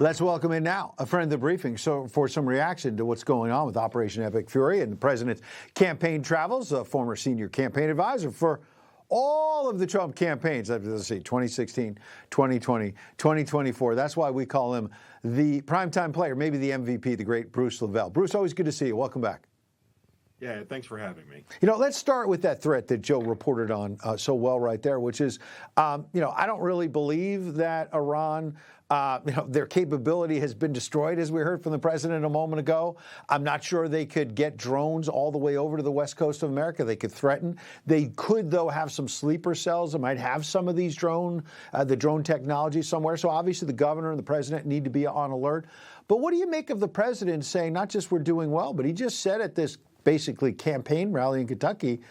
Let's welcome in now a friend of the briefing for some reaction to what's going on with Operation Epic Fury and the president's campaign travels, a former senior campaign advisor for all of the Trump campaigns, let's see, 2016, 2020, 2024. That's why we call him the primetime player, maybe the MVP, the great Bruce LeVell. Bruce, always good to see you. Welcome back. Yeah, thanks for having me. Let's start with that threat that Joe reported on so well right there, which is, I don't really believe that Iran, their capability has been destroyed, as we heard from the president a moment ago. I'm not sure they could get drones all the way over to the west coast of America. They could threaten. They could, though, have some sleeper cells that might have some of these the drone technology somewhere. So obviously the governor and the president need to be on alert. But what do you make of the president saying not just we're doing well, but he just said at this basically campaign rally in Kentucky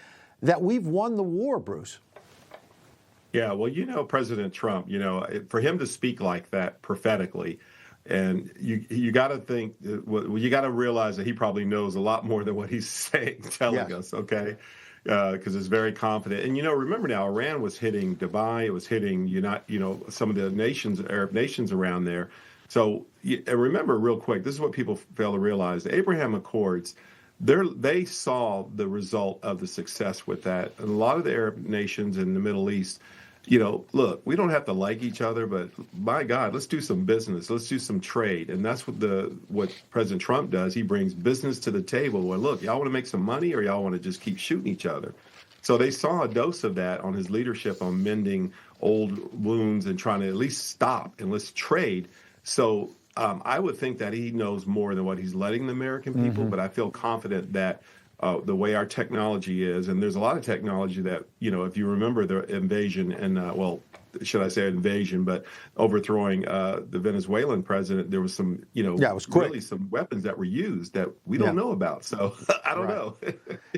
that we've won the war, Bruce? Yeah, well, President Trump, for him to speak like that prophetically, and you got to think, you got to realize that he probably knows a lot more than what he's saying, telling us, okay? Because it's very confident. And, remember now, Iran was hitting Dubai, it was hitting, some of the nations, Arab nations around there. So, and remember real quick, this is what people fail to realize. The Abraham Accords, they saw the result of the success with that. And a lot of the Arab nations in the Middle East, look, we don't have to like each other, but my God, let's do some business. Let's do some trade. And that's what President Trump does. He brings business to the table. Well, look, y'all want to make some money or y'all want to just keep shooting each other? So they saw a dose of that on his leadership on mending old wounds and trying to at least stop and let's trade. So I would think that he knows more than what he's letting the American people, but I feel confident that the way our technology is, and there's a lot of technology that, if you remember the invasion and, should I say invasion, but overthrowing the Venezuelan president, there was some, it was really some weapons that were used that we don't know about. So I don't know.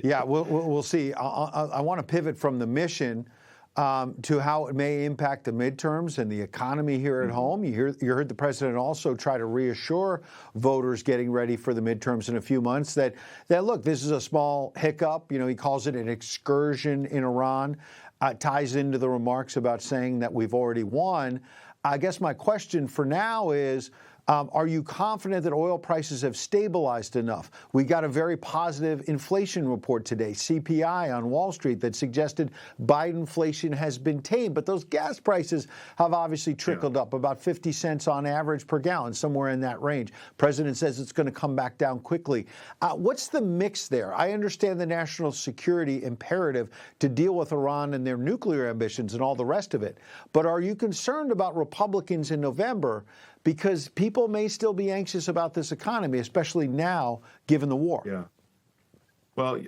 Yeah, we'll see. I want to pivot from the mission to how it may impact the midterms and the economy here at home. You heard the president also try to reassure voters getting ready for the midterms in a few months that look, this is a small hiccup. He calls it an excursion in Iran. Ties into the remarks about saying that we've already won. I guess my question for now is, are you confident that oil prices have stabilized enough? We got a very positive inflation report today, CPI on Wall Street, that suggested Biden-inflation has been tamed. But those gas prices have obviously trickled up about 50 cents on average per gallon, somewhere in that range. President says it's going to come back down quickly. What's the mix there? I understand the national security imperative to deal with Iran and their nuclear ambitions and all the rest of it. But are you concerned about Republicans in November? Because people may still be anxious about this economy, especially now, given the war. Yeah. Well,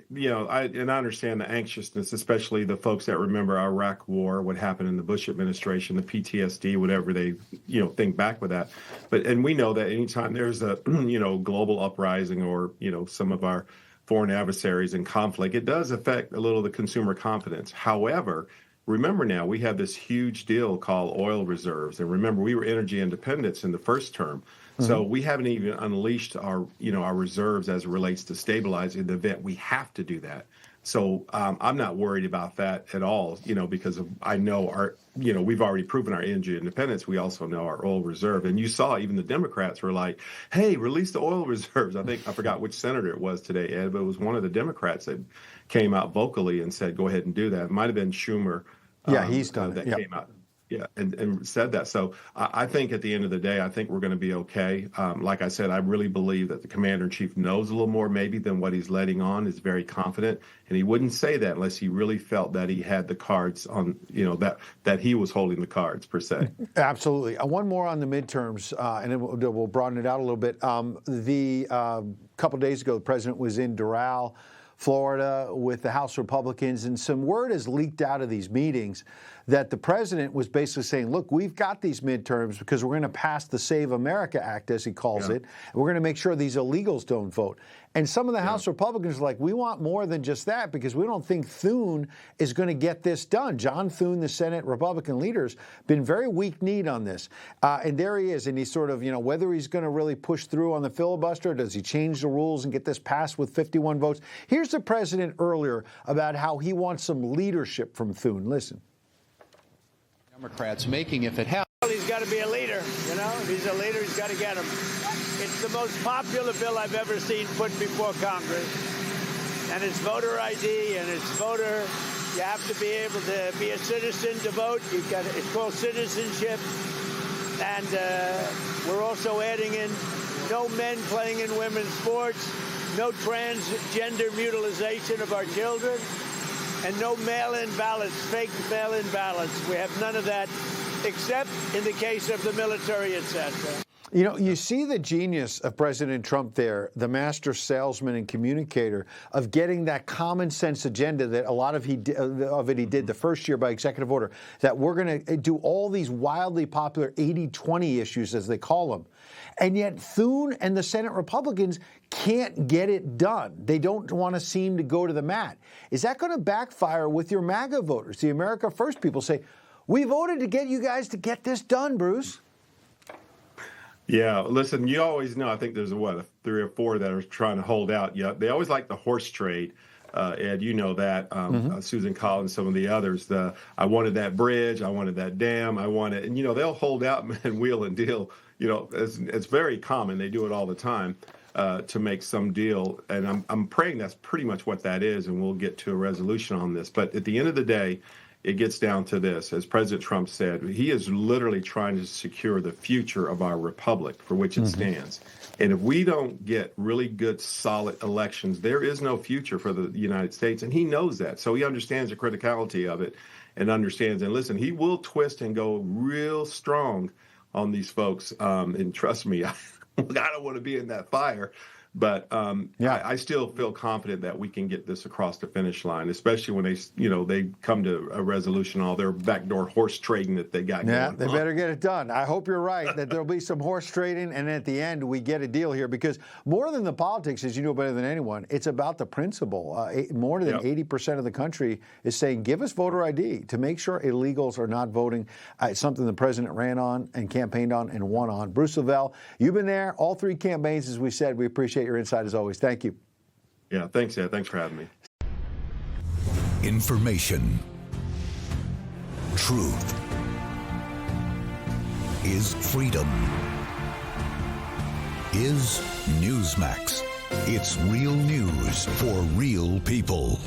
I understand the anxiousness, especially the folks that remember our Iraq war, what happened in the Bush administration, the PTSD, whatever they, think back with that. And we know that anytime there's a, global uprising or, some of our foreign adversaries in conflict, it does affect a little of the consumer confidence. However, remember now, we have this huge deal called oil reserves. And remember, we were energy independence in the first term. So we haven't even unleashed our reserves as it relates to stabilizing the event. We have to do that. So I'm not worried about that at all, because I know we've already proven our energy independence. We also know our oil reserve. And you saw even the Democrats were like, hey, release the oil reserves. I forgot which senator it was today, Ed, but it was one of the Democrats that came out vocally and said, go ahead and do that. It might have been Schumer. Yeah, he's done that. Yep. Came out. Yeah, and said that. So I think at the end of the day, I think we're going to be okay. Like I said, I really believe that the commander-in-chief knows a little more maybe than what he's letting on, is very confident. And he wouldn't say that unless he really felt that he had the cards on, that he was holding the cards, per se. Absolutely. One more on the midterms, and then we'll broaden it out a little bit. Couple days ago, the president was in Doral, Florida, with the House Republicans, and some word has leaked out of these meetings that the president was basically saying, look, we've got these midterms because we're going to pass the Save America Act, as he calls it, and we're going to make sure these illegals don't vote. And some of the House Republicans are like, we want more than just that because we don't think Thune is going to get this done. John Thune, the Senate Republican leader, has been very weak-kneed on this. And there he is, and he's sort of, whether he's going to really push through on the filibuster, does he change the rules and get this passed with 51 votes? Here's the president earlier about how he wants some leadership from Thune. Listen. Democrats making if it happens. he's got to be a leader, you know? If he's a leader, he's got to get him. It's the most popular bill I've ever seen put before Congress. And it's voter ID and it's voter. You have to be able to be a citizen to vote. It's called citizenship. And we're also adding in no men playing in women's sports, no transgender mutilization of our children, and no mail-in ballots, fake mail-in ballots. We have none of that, except in the case of the military, etc. You know, you see the genius of President Trump there, the master salesman and communicator, of getting that common sense agenda that a lot of it he did the first year by executive order, that we're going to do all these wildly popular 80-20 issues, as they call them. And yet Thune and the Senate Republicans can't get it done. They don't want to seem to go to the mat. Is that going to backfire with your MAGA voters? The America First people say, we voted to get you guys to get this done, Bruce. Yeah, listen, you always know, I think there's, 3 or 4 that are trying to hold out. Yeah, they always like the horse trade. Ed, you know that. Susan Collins, some of the others. I wanted that bridge. I wanted that dam. I wanted, and, they'll hold out and wheel and deal. It's very common. They do it all the time to make some deal. And I'm praying that's pretty much what that is, and we'll get to a resolution on this. But at the end of the day, it gets down to this. As President Trump said, he is literally trying to secure the future of our republic for which it stands. And if we don't get really good, solid elections, there is no future for the United States. And he knows that. So he understands the criticality of it and understands. And listen, he will twist and go real strong on these folks. And trust me, I don't want to be in that fire. But I still feel confident that we can get this across the finish line, especially when they come to a resolution, all their backdoor horse trading that they got going on. They better get it done. I hope you're right, that there'll be some horse trading, and at the end we get a deal here, because more than the politics, as you know better than anyone, it's about the principle. More than 80% of the country is saying, give us voter ID to make sure illegals are not voting. It's something the president ran on and campaigned on and won on. Bruce LeVell, you've been there, all 3 campaigns, as we said. We appreciate your insight as always. Thank you. Yeah, thanks, Ed. Thanks for having me. Information. Truth is freedom. Is Newsmax. It's real news for real people.